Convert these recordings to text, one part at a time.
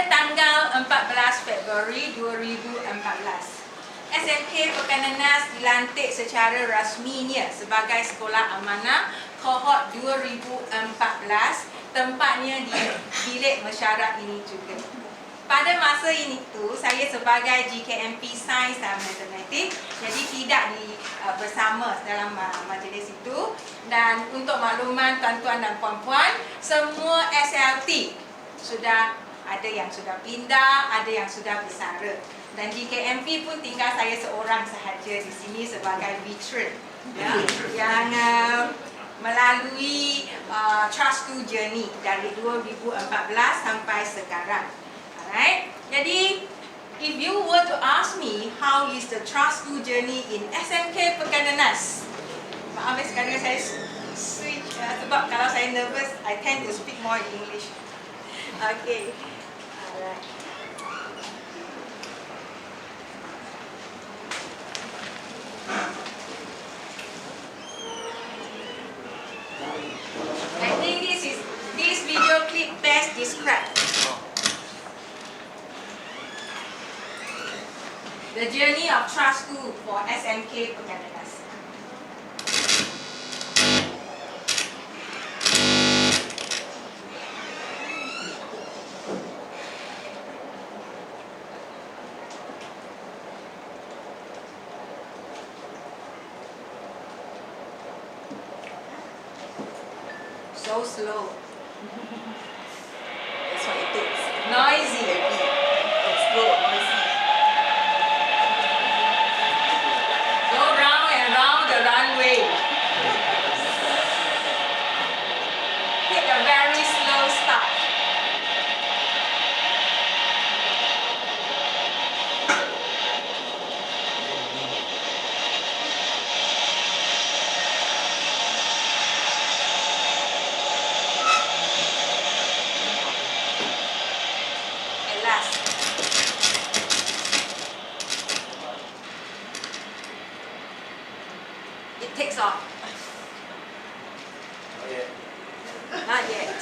tanggal 14 Februari 2014, SMK Pekanenas dilantik secara rasminya sebagai Sekolah Amanah Kohort 2014. Tempatnya di bilik mesyuarat ini juga. Pada masa itu, saya sebagai GKMP Sains dan Matematik, jadi tidak bersama dalam majlis itu. Dan untuk makluman tuan-tuan dan puan-puan, semua SLT sudah ada yang sudah pindah, ada yang sudah bersara. Dan GKMP pun tinggal saya seorang sahaja di sini sebagai veteran, ya, yang melalui Trust 2 Journey dari 2014 sampai sekarang. Alright, jadi if you were to ask me how is the Trust 2 Journey in SMK Pekanenas, maaf sekarang saya switch sebab kalau saya nervous, I tend to speak more in English. Okay, alright. I think this video clip best describes the journey of Trust 2 for SMK Pekanenas. So slow. That's what it takes. Noisy a bit. It's slow, noisy. Go round and round the runway. Take a very slow start. It takes off. Not yet.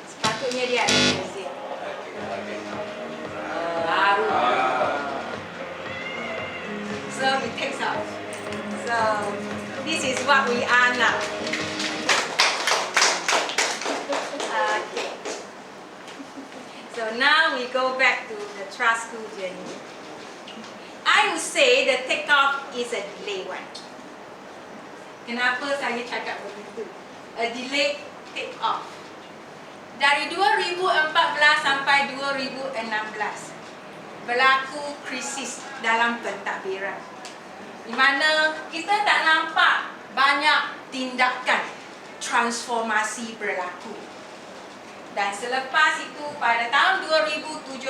Sepatutnya dia ada muzik. Baru. So it takes off. So this is what we are now. Okay. So now we go back to the Trust 2 Journey. I would say the takeoff is a delay one. Kenapa saya cakap begitu? A delayed takeoff. Dari 2014 sampai 2016 berlaku krisis dalam pentadbiran, di mana kita tak nampak banyak tindakan transformasi berlaku. Dan selepas itu pada tahun 2017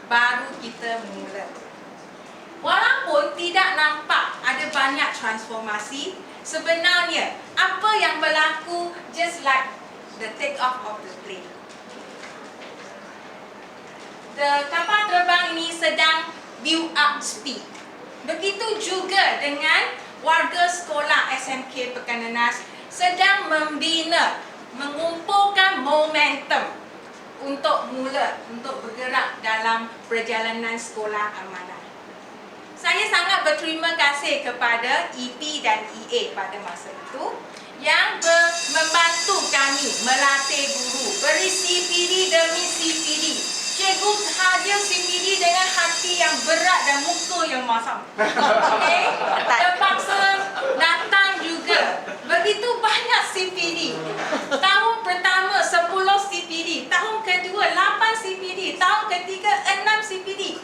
baru kita mula. Walaupun tidak nampak ada banyak transformasi, sebenarnya apa yang berlaku just like the take off of the plane. The kapal terbang ini sedang build up speed. Begitu juga dengan warga sekolah SMK Pekanenas sedang membina, mengumpulkan momentum untuk bergerak dalam perjalanan sekolah amanah. Saya sangat berterima kasih kepada EP dan EA pada masa itu yang membantu kami melatih guru, beri CPD demi CPD. Cikgu hadir CPD dengan hati yang berat dan muka yang masam. Okay? Terpaksa datang juga. Begitu banyak CPD. Tahun pertama 10 CPD, tahun kedua 8 CPD, tahun ketiga 6 CPD.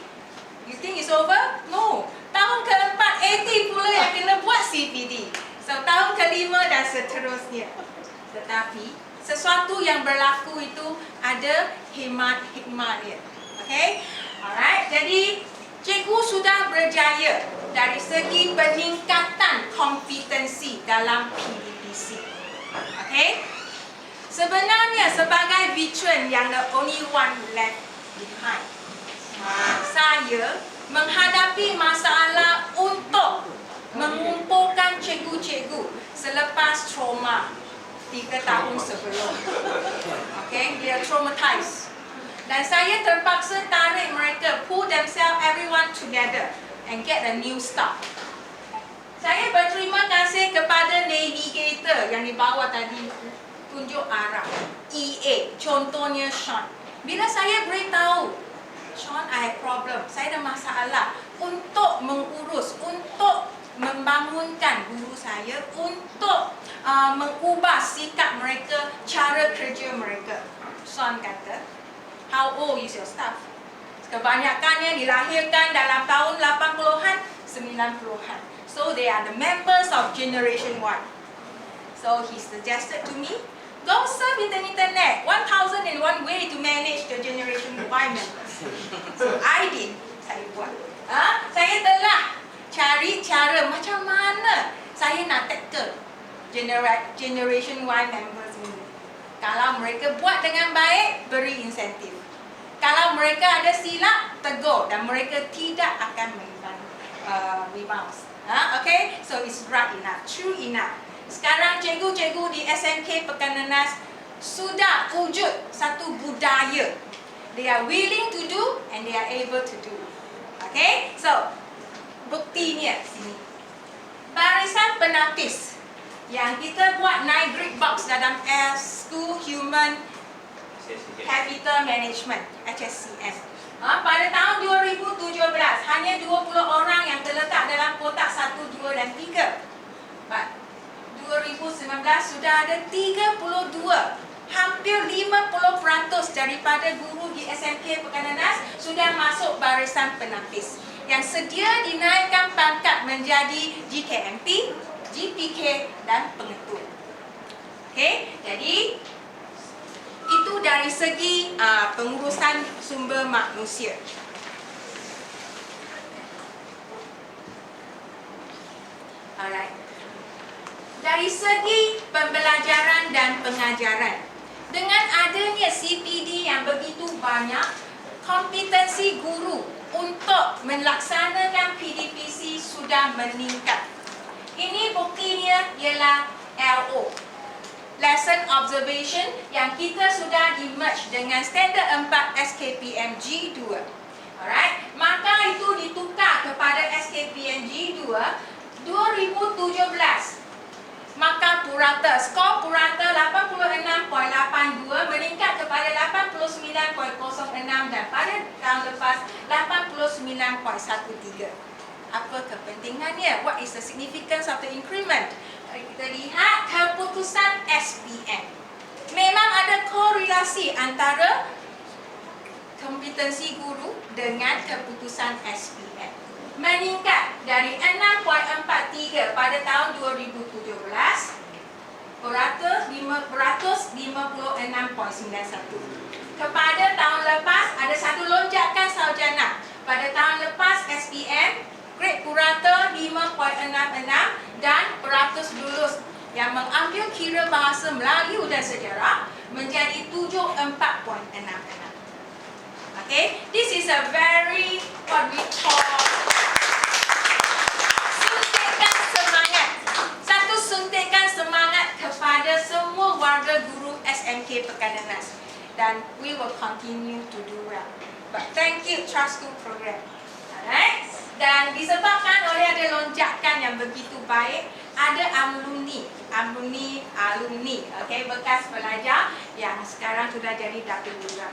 You think it's over? No. Tahun keempat 80 pula yang kena buat CPD. So tahun kelima dan seterusnya. Tetapi sesuatu yang berlaku itu ada hikmat-hikmatnya. Okay? Alright. Jadi cikgu sudah berjaya dari segi peningkatan kompetensi dalam PDPC. Okay? Sebenarnya sebagai veteran yang the only one left behind, saya menghadapi masalah untuk mengumpulkan cikgu-cikgu selepas trauma 3 tahun sebelum. Okay, dia traumatized. Dan saya terpaksa tarik mereka, pull themselves everyone together and get a new start. Saya berterima kasih kepada navigator yang di bawah tadi tunjuk arah, EA, contohnya Sean. Bila saya beritahu, Sean, I have problem, saya ada masalah, untuk mengurus, untuk membangunkan guru saya, untuk mengubah sikap mereka, cara kerja mereka. Sean kata, how old is your staff? Kebanyakannya dilahirkan dalam tahun 80-an, 90-an. So they are the members of Generation Y. So he suggested to me, go surf in the internet, 1001 way to manage the Generation Y members. So I did, saya buat. Saya telah cari cara macam mana saya nak tackle Generation Y members ini. Kalau mereka buat dengan baik, beri insentif. Kalau mereka ada silap, tegur, dan mereka tidak akan rebound. Okay, so it's right enough, true enough. Sekarang cikgu-cikgu di SMK Pekan Nenas sudah wujud satu budaya. They are willing to do and they are able to do. Okay, so buktinya sini. Barisan penapis yang kita buat naik grade box dalam School Human Capital Management, HSCM. Pada tahun 2017, hanya 20 orang yang terletak dalam kotak 1, 2 dan 3. But 2019 sudah ada 32. Hampir 50% daripada guru di SMK Pekan Nenas sudah masuk barisan penapis yang sedia dinaikkan pangkat menjadi GKMP, GPK dan pengetua. Okey, jadi itu dari segi pengurusan sumber manusia. Alright. Dari segi pembelajaran dan pengajaran, dengan adanya CPD yang begitu banyak, kompetensi guru untuk melaksanakan PDPC sudah meningkat. Ini buktinya ialah LO, Lesson Observation, yang kita sudah di-merge dengan Standard 4 SKPM G2. Alright, maka itu ditukar kepada SKPM G2 2017. Maka purata, skor purata 86.82 meningkat kepada 89.06 dan pada tahun lepas 89.13. Apa kepentingannya? What is the significance of the increment? Kita lihat keputusan SPM. Memang ada korelasi antara kompetensi guru dengan keputusan SPM. Meningkat dari 6.43 pada tahun 2017 purata 56.91. Kepada tahun lepas ada satu lonjakan sarjana. Pada tahun lepas SPM grade purata 5.66 dan peratus lulus yang mengambil kira bahasa Melayu dan sejarah menjadi 74.66. Okay, this is a very what we call suntikan semangat. Satu suntikan semangat kepada semua warga guru SMK Pekan Nenas, dan we will continue to do well. But thank you Trust School Program. Alright, dan disebabkan oleh ada lonjakan yang begitu baik, ada alumni, okay, bekas pelajar yang sekarang sudah jadi Datuk Lurah.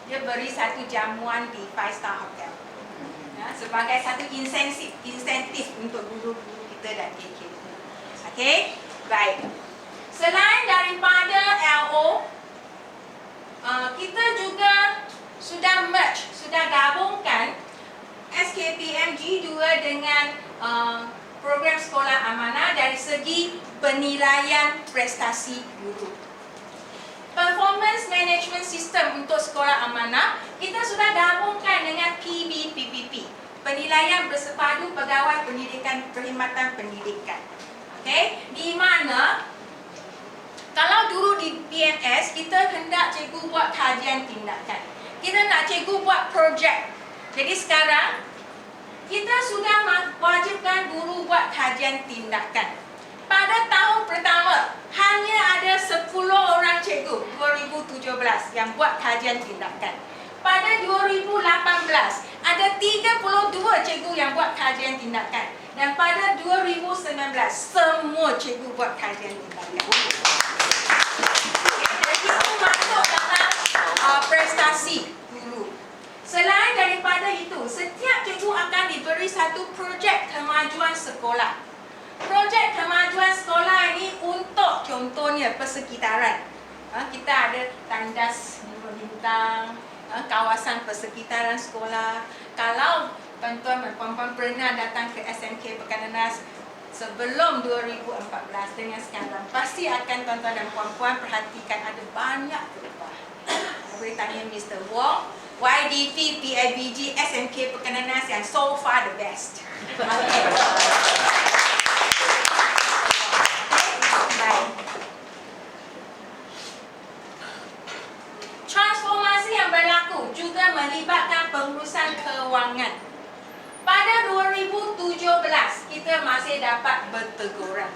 Dia beri satu jamuan di 5-star hotel sebagai satu insentif untuk guru-guru kita dan KK. Okay, baik. Selain daripada LO, kita juga sudah merge, sudah gabungkan SKPM G2 dengan program sekolah amanah dari segi penilaian prestasi guru. Performance Management System untuk sekolah amanah kita sudah gabungkan dengan PBPPP, penilaian bersepadu pegawai pendidikan perkhidmatan pendidikan. Okay, di mana kalau dulu di PMS kita hendak cikgu buat kajian tindakan, kita nak cikgu buat projek. Jadi sekarang kita sudah wajibkan guru buat kajian tindakan. Pada tahun pertama hanya ada 10 yang buat kajian tindakan. Pada 2018, ada 32 cikgu yang buat kajian tindakan. Dan pada 2019, semua cikgu buat kajian tindakan. Jadi itu masuk dalam prestasi guru. Selain daripada itu, setiap cikgu akan diberi satu projek kemajuan sekolah. Projek kemajuan sekolah ini untuk contohnya persekitaran. Kita ada tandas bintang, kawasan persekitaran sekolah. Kalau tuan-tuan dan puan-puan pernah datang ke SMK Pekanenas sebelum 2014 dengan sekarang, pasti akan tuan-tuan dan puan-puan perhatikan ada banyak perubahan. Boleh tanya Mr. Wong, YDP, PIBG, SMK Pekanenas yang so far the best. Transformasi yang berlaku juga melibatkan pengurusan kewangan. Pada 2017, kita masih dapat berteguran.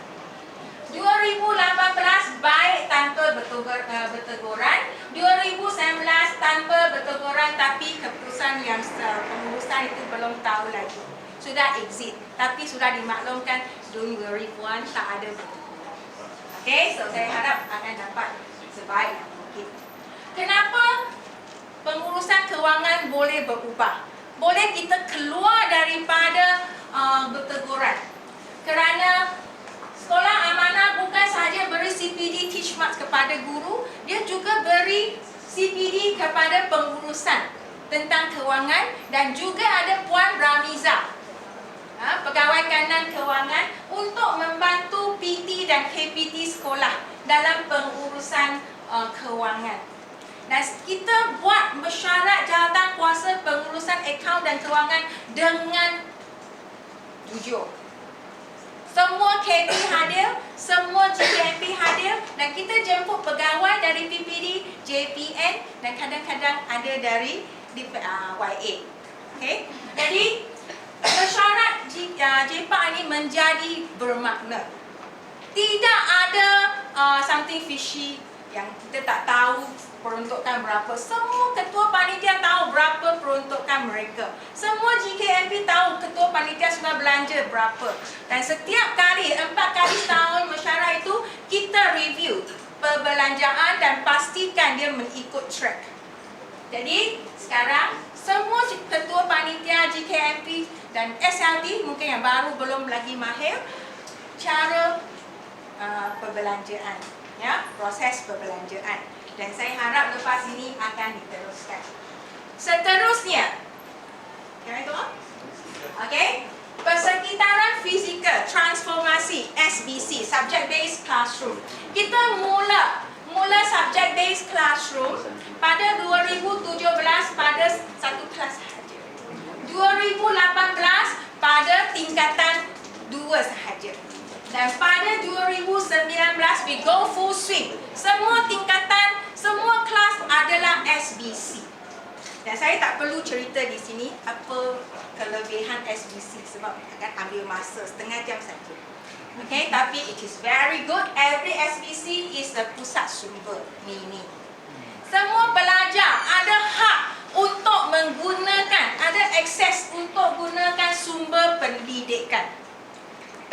2018 baik tanpa berteguran, 2019 tanpa berteguran, tapi keputusan yang pengurusan itu belum tahu lagi. Sudah exit, tapi sudah dimaklumkan don't worry puan, tak ada berteguran. Okay, so saya harap akan dapat sebaik yang mungkin. Kenapa pengurusan kewangan boleh berubah? Boleh kita keluar daripada berteguran? Kerana Sekolah Amanah bukan sahaja beri CPD teach marks kepada guru, dia juga beri CPD kepada pengurusan tentang kewangan, dan juga ada Puan Ramiza, pegawai kanan kewangan, untuk membantu PT dan KPT sekolah dalam pengurusan kewangan. Dan kita buat mesyuarat jawatan kuasa pengurusan akaun dan kewangan dengan jujur. Semua KP hadir, semua GKMP hadir, dan kita jemput pegawai dari PPD, JPN, dan kadang-kadang ada dari YA. Okay? Jadi mesyuarat JPA ini menjadi bermakna. Tidak ada something fishy yang kita tak tahu peruntukan berapa. Semua ketua panitia tahu berapa peruntukan mereka. Semua GKMP tahu ketua panitia sudah belanja berapa. Dan setiap kali, 4 kali setahun mesyuarat itu, kita review perbelanjaan dan pastikan dia mengikut track. Jadi sekarang semua ketua panitia GKMP dan SLT, mungkin yang baru belum lagi mahir cara perbelanjaan, ya, proses perbelanjaan. Dan saya harap lepas ini akan diteruskan. Seterusnya, can I go on? Okay, persekitaran fizikal transformasi SBC, subject based classroom. Kita mula subject based classroom pada 2017 pada satu kelas sahaja. 2018 pada tingkatan 2 sahaja. Dan pada 2019 we go full swing. Semua tingkatan, semua kelas adalah SBC. Dan saya tak perlu cerita di sini apa kelebihan SBC sebab akan ambil masa setengah jam saja. Okay, tapi it is very good. Every SBC is a pusat sumber mini. Semua pelajar ada hak untuk menggunakan, ada akses untuk gunakan sumber pendidikan.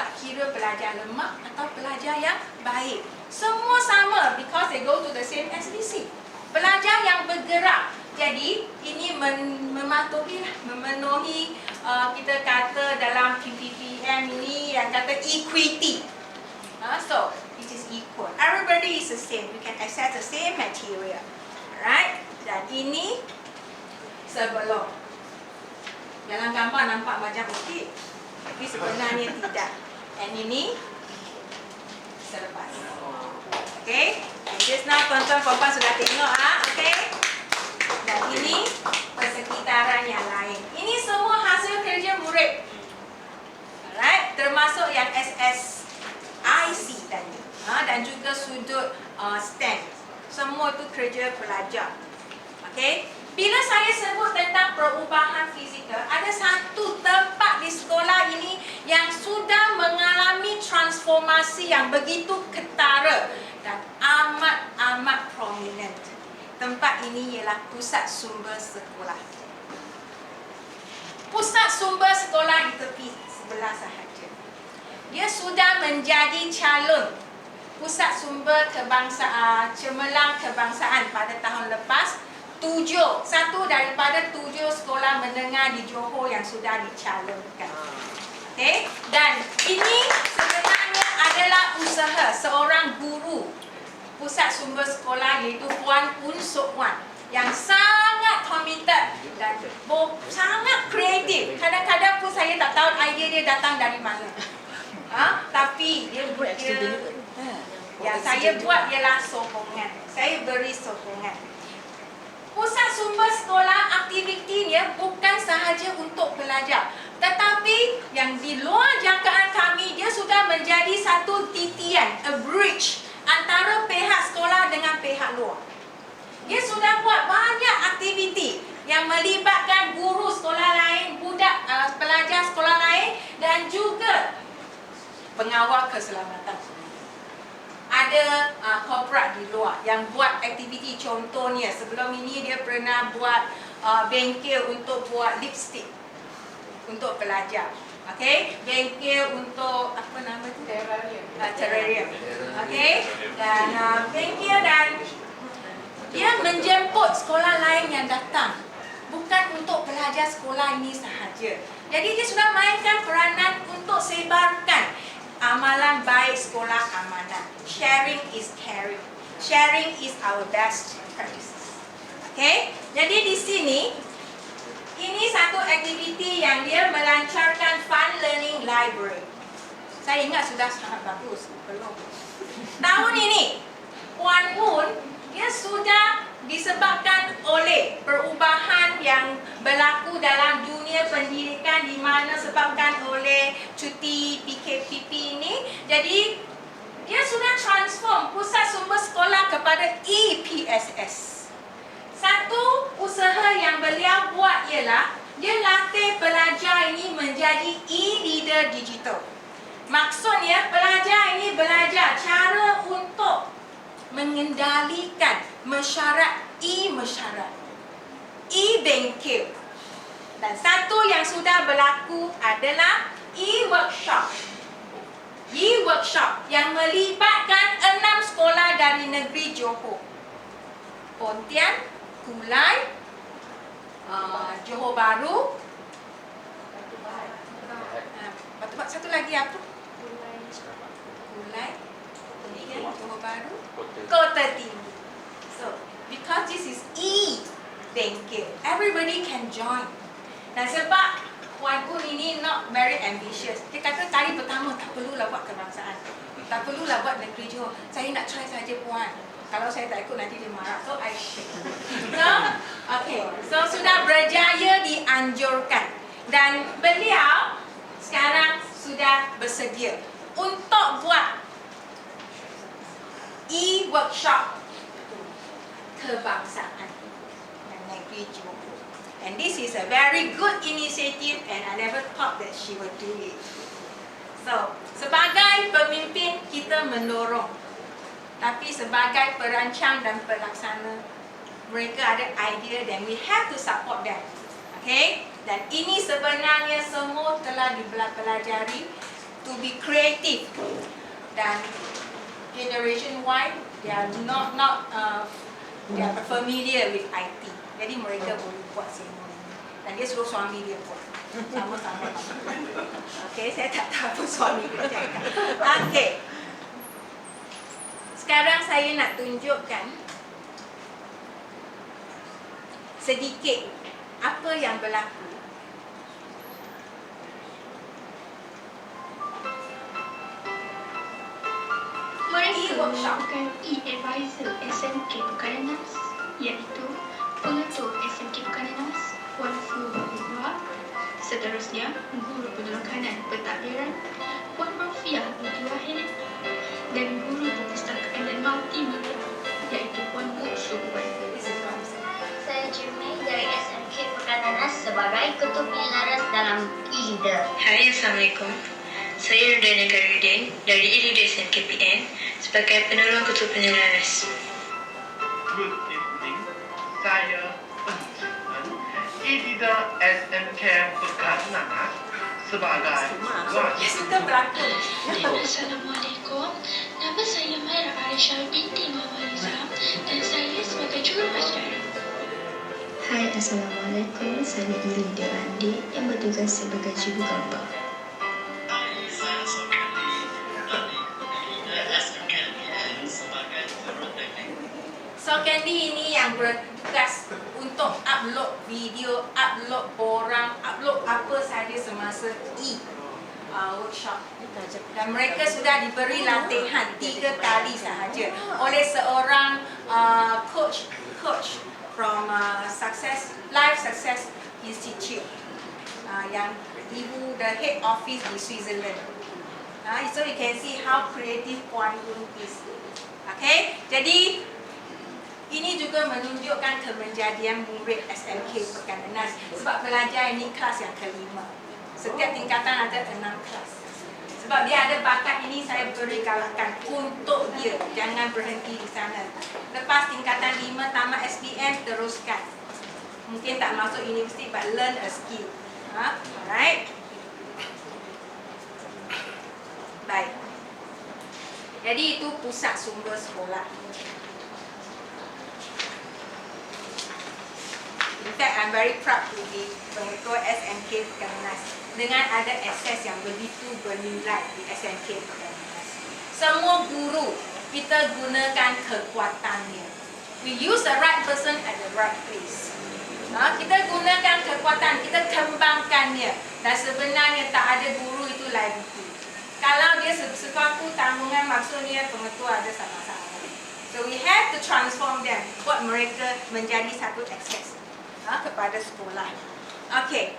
Tak kira pelajar lemah atau pelajar yang baik, semua sama because they go to the same SBC. Pelajar yang bergerak, jadi ini memenuhi kita kata dalam PPPM ini yang kata equity. So it is equal, everybody is the same, you can access the same material, right? Dan ini sebelum, dalam gambar nampak macam okey, tapi sebenarnya tidak. And ini selepas. Okay, and just now tuan-tuan puan-puan sudah tengok okay. Dan ini persekitaran yang lain. Ini semua hasil kerja murid. Alright, termasuk yang SSIC tadi. Dan juga sudut STEM. Semua itu kerja pelajar. Okay. Bila saya sebut tentang perubahan fizikal, ada satu tempat di sekolah ini yang sudah mengalami transformasi yang begitu ketara dan amat prominent. tempat ini ialah pusat sumber sekolah. Pusat sumber sekolah di tepi sebelah sahaja. Dia sudah menjadi calon pusat sumber kebangsaan, cemerlang kebangsaan pada tahun lepas. Satu daripada 7 sekolah menengah di Johor yang sudah dicalonkan. Okay? Dan ini sebenarnya adalah usaha seorang guru pusat sumber sekolah iaitu Puan Un Sok Wan yang sangat committed dan sangat kreatif. Kadang-kadang pun saya tak tahu idea dia datang dari mana. Tapi dia yang saya buat ialah sokongan. Saya beri sokongan. Pusat sumber sekolah aktivitinya bukan sahaja untuk pelajar, tetapi yang di luar jangkaan kami, dia sudah menjadi satu titian, a bridge antara pihak sekolah dengan pihak luar. Dia sudah buat banyak aktiviti yang melibatkan guru sekolah lain, pelajar sekolah lain dan juga pengawal keselamatan. Ada korporat di luar yang buat aktiviti, contohnya sebelum ini dia pernah buat bengkel untuk buat lipstick untuk pelajar. Okey, bengkel untuk apa nama tu? Terrarium. Okey, dan bengkel dan dia menjemput sekolah lain yang datang, bukan untuk pelajar sekolah ini sahaja. Jadi dia sudah mainkan peranan untuk sebarkan amalan baik sekolah amanah. Sharing is caring. Sharing is our best practices. Okay? Jadi di sini, ini satu aktiviti yang dia melancarkan Fun Learning Library. Saya ingat sudah sangat bagus. Belum. Tahun ini, Puan Un, dia sudah disebabkan oleh perubahan yang berlaku dalam dunia pendidikan di mana sebabkan oleh cuti PKPP ini. Jadi dia sudah transform pusat sumber sekolah kepada EPSS. Satu usaha yang beliau buat ialah dia latih pelajar ini menjadi e-leader digital. Maksudnya pelajar ini belajar cara untuk mengendalikan mesyuarat e-mesyuarat, e-bengkel. Dan satu yang sudah berlaku adalah e-workshop. E-workshop yang melibatkan 6 sekolah dari negeri Johor. Pontian, Kulai, Johor Bahru, satu lagi apa? Kulai, Johor Bahru, Kota Tinggi. So, because this is e-bengkel, everybody can join. Dan sebab Puan Un ini not very ambitious, dia kata kali pertama tak perlulah buat kebangsaan, tak perlulah buat negeri Johor. Saya nak try saja Puan. Kalau saya tak ikut nanti dia marah. So I share. So, okay. So sudah berjaya dianjurkan dan beliau sekarang sudah bersedia untuk buat e-workshop kebangsaan dan negeri Johor. And this is a very good initiative and I never thought that she would do it. So, sebagai pemimpin kita mendorong, tapi sebagai perancang dan pelaksana, mereka ada idea dan we have to support them. Okay? Dan ini sebenarnya semua telah dipelajari to be creative. Dan generation Y, they are not they are familiar with IT. Jadi mereka boleh buat semua ini. Dan dia suruh suami dia buat. Sama-sama. Okay, saya tak tahu suami dia cakap. Okay. Sekarang saya nak tunjukkan sedikit apa yang berlaku. Mereka merupakan e-advisor SMK Pekananas, iaitu pengetua SMK Pekananas, Puan Fuhua. Seterusnya, guru penerokanan pentadbiran, Puan Rafiah Binti Wahid, dan guru perpustakaan dan multimedia, iaitu Puan Un Sok Wan. Saya Jermaine dari SMK Pekananas sebagai ketua penyelaras dalam e-leader. Hai, Assalamualaikum. Saya Rudana Garudin dari e-leader SMKPN sebagai penolong ketua penyelaras. Good evening. saya Benjamin, editor SMK Bekananas sebagai Dia suka berlakon. Assalamualaikum. Nama saya Maira Aisyah binti Muhammad Nizam dan saya sebagai juruacara. Hai, Assalamualaikum. Saya Ilida Andi yang bertugas sebagai cibu gambar. Hai, saya Sokali dari SMK sebagai guru teknik. So Candy ini yang bertugas untuk upload video, upload borang, upload apa sahaja semasa workshop. Dan mereka sudah diberi latihan 3 kali sahaja oleh seorang coach from Life Success Institute yang ibu the head office di Switzerland. So you can see how creative Puan Yun is. Okay, jadi ini juga menunjukkan kemenjadian murid SMK Bekananas sebab belajar ini kelas yang kelima. Setiap tingkatan ada 6 kelas. Sebab dia ada bakat ini, saya beri galakkan untuk dia. Jangan berhenti di sana. Lepas tingkatan 5 tamat SPM, teruskan. Mungkin tak masuk universiti, but learn a skill. Alright. Baik. Jadi itu pusat sumber sekolah. In fact, I'm very proud to be pengetua SMK Bekananas dengan ada akses yang begitu bernilai di SMK Bekananas. Semua guru kita gunakan kekuatannya. We use the right person at the right place. Kita gunakan kekuatan, kita kembangkannya. Dan sebenarnya tak ada guru itu liability. Kalau dia sekaku tanggungan, maksudnya pengetua ada sama-sama. So we have to transform them, buat mereka menjadi satu akses kepada sekolah. Okey.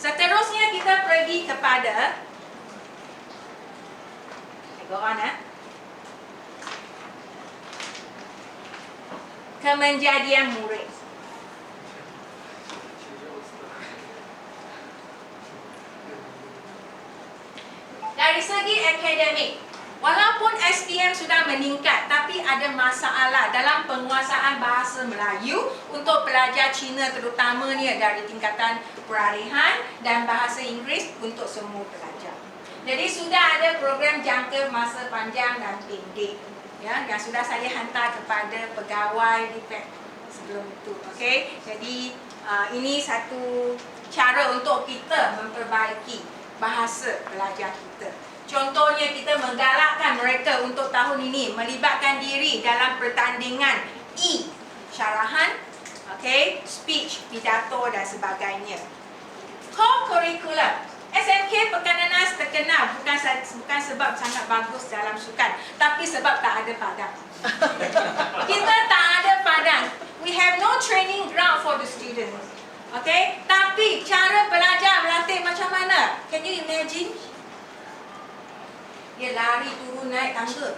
Seterusnya kita pergi kepada go on kemenjadian murid. Dari segi akademik, walaupun SPM sudah meningkat, tapi ada masalah dalam penguasaan bahasa Melayu untuk pelajar Cina terutamanya dari tingkatan peralihan dan bahasa Inggeris untuk semua pelajar. Jadi sudah ada program jangka masa panjang dan pendek ya, yang sudah saya hantar kepada pegawai DPED sebelum itu. Okey, jadi ini satu cara untuk kita memperbaiki bahasa pelajar kita. Contohnya kita menggalakkan mereka untuk tahun ini melibatkan diri dalam pertandingan syarahan, okay, speech, pidato dan sebagainya. Co-curricular. SMK Bekananas terkenal bukan sebab sangat bagus dalam sukan, tapi sebab tak ada padang. Kita tak ada padang. We have no training ground for the students. Okay, tapi cara belajar melatih macam mana? Can you imagine? Dia lari turun naik tangga.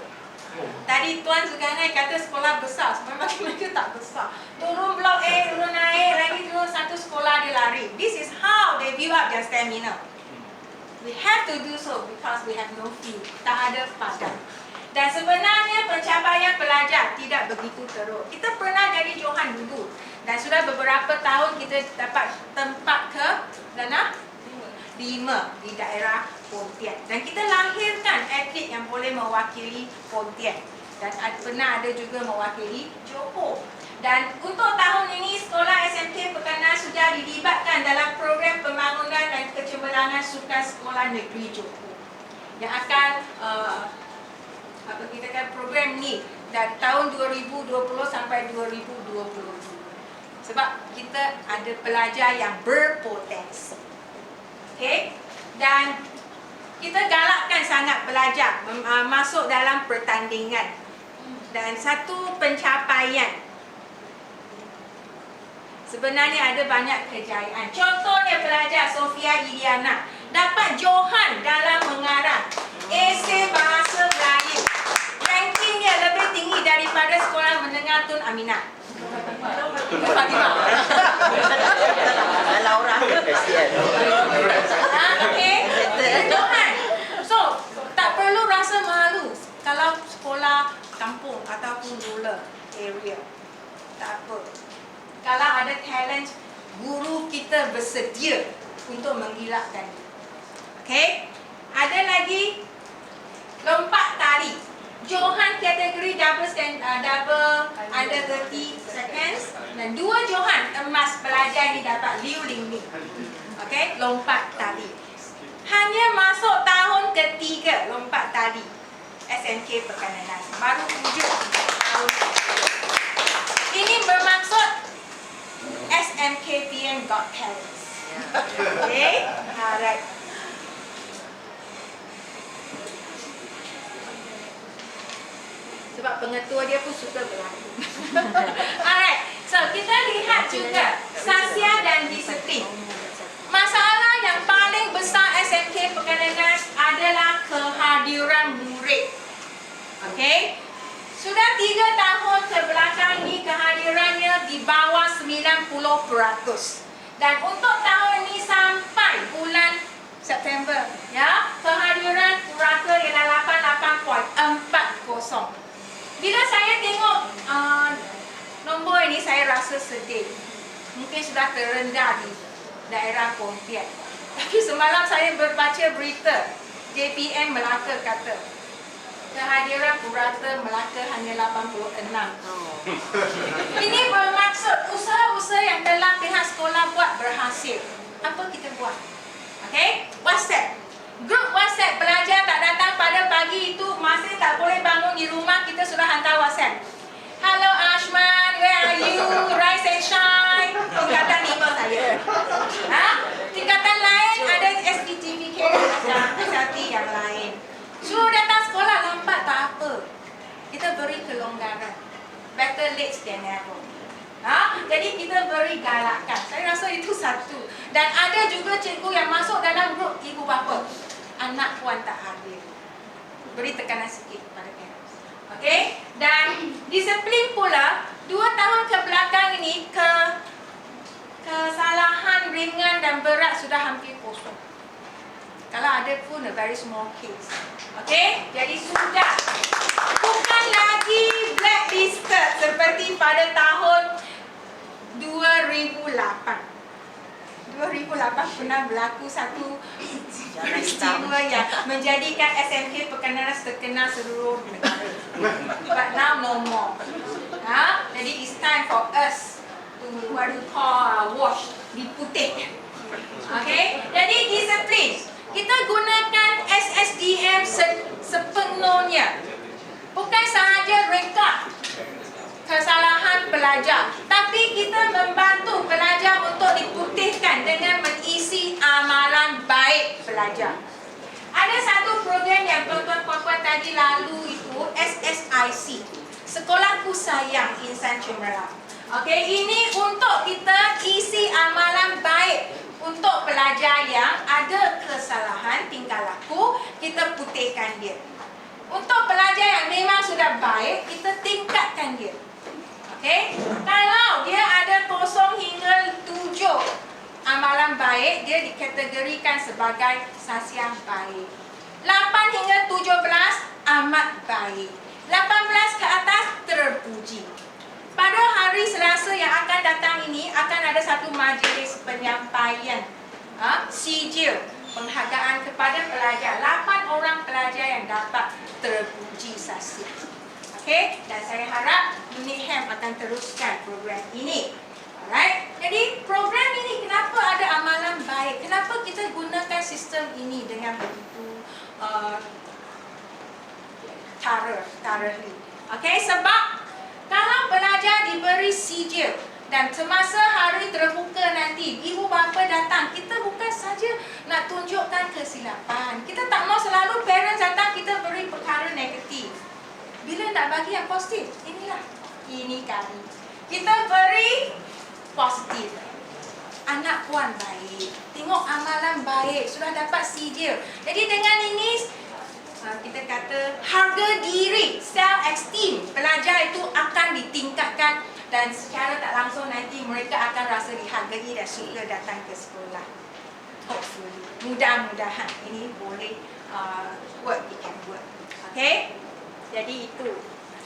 Tadi Tuan Zulkarnain kata sekolah besar, sebenarnya mereka tak besar. Turun blok A, turun naik, lagi turun satu sekolah dia lari. This is how they build up their stamina. We have to do so because we have no field. Tak ada padang. Dan sebenarnya pencapaian pelajar tidak begitu teruk. Kita pernah jadi Johan dulu. Dan sudah beberapa tahun kita dapat tempat ke dana 5 di daerah Pontian. Dan kita lahirkan atlet yang boleh mewakili Pontian. Dan pernah ada juga mewakili Johor. Dan untuk tahun ini sekolah SMK Bekananas sudah dilibatkan dalam program pembangunan dan kecemerlangan sukan sekolah negeri Johor. Yang akan kita kan program ni dari tahun 2020 sampai 2022. Sebab kita ada pelajar yang berpotensi. Okey? Dan kita galakkan sangat pelajar masuk dalam pertandingan. Dan satu pencapaian. Sebenarnya ada banyak kejayaan. Contohnya pelajar Sofia Iliana dapat Johan dalam mengarang esei bahasa Melayu. Rankingnya lebih tinggi daripada sekolah menengah Tun Aminah. Laura Okey. Johan. So, tak perlu rasa malu kalau sekolah kampung ataupun rural area. Tak apa. Kalau ada talent, guru kita bersedia untuk menggelakkan. Okey? Ada lagi lompat tali. Johan kategori double under 30 seconds dan 2 Johan emas pelajar ini dapat Liu Lingming. Okey, lompat tali. Hanya masuk tahun ketiga lompat tali SMK Pekananas. Baru 7 tahun. Ini bermaksud SMK PM got talent. Okey, alright. Sebab pengetua dia pun suka berlaku. Alright, so kita lihat juga sasya dan disiplin. Masalah yang paling besar SMK Pekananas adalah kehadiran murid. Okey, sudah 3 tahun kebelakang ini kehadirannya di bawah 90%. Dan untuk tahun ini sampai bulan September, ya, kehadiran purata ialah 88.40. Bila saya tengok nombor ini, saya rasa sedih. Mungkin sudah terendah di daerah Pontianak. Tapi semalam saya berbaca berita JPM Melaka kata kehadiran purata Melaka hanya 86. Ini bermaksud usaha-usaha yang telah pihak sekolah buat berhasil. Apa kita buat? Okey, WhatsApp. Grup WhatsApp pelajar tak datang pada pagi itu, masih tak boleh bangun di rumah, kita sudah hantar WhatsApp. Hello Ashman, where are you? Rise and shine. Tingkatan 5 saya. Tingkatan lain ada SPTVK dan SLT yang lain. Suruh datang sekolah lambat tak apa. Kita beri kelonggaran. Better late than never. Jadi kita beri galakan. Saya rasa itu satu. Dan ada juga cikgu yang masuk dalam grup ibu bapa. Anak puan tak hadir. Beri tekanan sikit kepada parents. Okey? Dan disiplin pula, 2 tahun kebelakang ini kesalahan ringan dan berat sudah hampir kosong. Kalau ada pun a very small case. Okey? Jadi sudah bukan lagi blacklisted seperti pada tahun 2008. 2008 pernah berlaku satu peristiwa yang menjadikan SMK Pekananas terkenal seluruh negara. But now no more. Jadi it's time for us to what we call wash, diputih. Okay? Jadi disiplin. Kita gunakan SSDM sepenuhnya. Bukan sahaja rekod kesalahan pelajar, tapi kita membantu pelajar untuk diputihkan dengan mengisi amalan baik pelajar. Ada satu program yang tuan-tuan puan-puan tadi lalu itu SSIC, Sekolahku Sayang Insan Cemerlang. Okey, ini untuk kita isi amalan baik untuk pelajar yang ada kesalahan tingkah laku, kita putihkan dia. Untuk pelajar yang memang sudah baik, kita tingkatkan dia. Okey, kalau dia ada 0 hingga 7 amalan baik, dia dikategorikan sebagai sasya baik. 8 hingga 17 amat baik. 18 ke atas terpuji. Pada hari Selasa yang akan datang ini akan ada satu majlis penyampaian sijil penghargaan kepada pelajar. 8 orang pelajar yang dapat terpuji sasya. Okey, dan saya harap UNIHEM akan teruskan program ini. Alright, jadi program ini kenapa ada amalan baik? Kenapa kita gunakan sistem ini dengan begitu thoroughly? Okey, sebab kalau pelajar diberi sijil dan semasa hari terbuka nanti ibu bapa datang, kita bukan saja nak tunjukkan kesilapan. Kita tak mau selalu parents datang kita beri perkara negatif. Bila nak bagi yang positif, ini kali kita beri positif. Anak puan baik, tengok amalan baik, sudah dapat sijil. Jadi dengan ini kita kata harga diri, self esteem pelajar itu akan ditingkatkan dan secara tak langsung nanti mereka akan rasa dihargai dan suka datang ke sekolah. Hopefully, mudah-mudahan ini boleh work, we can work. Okay? Jadi itu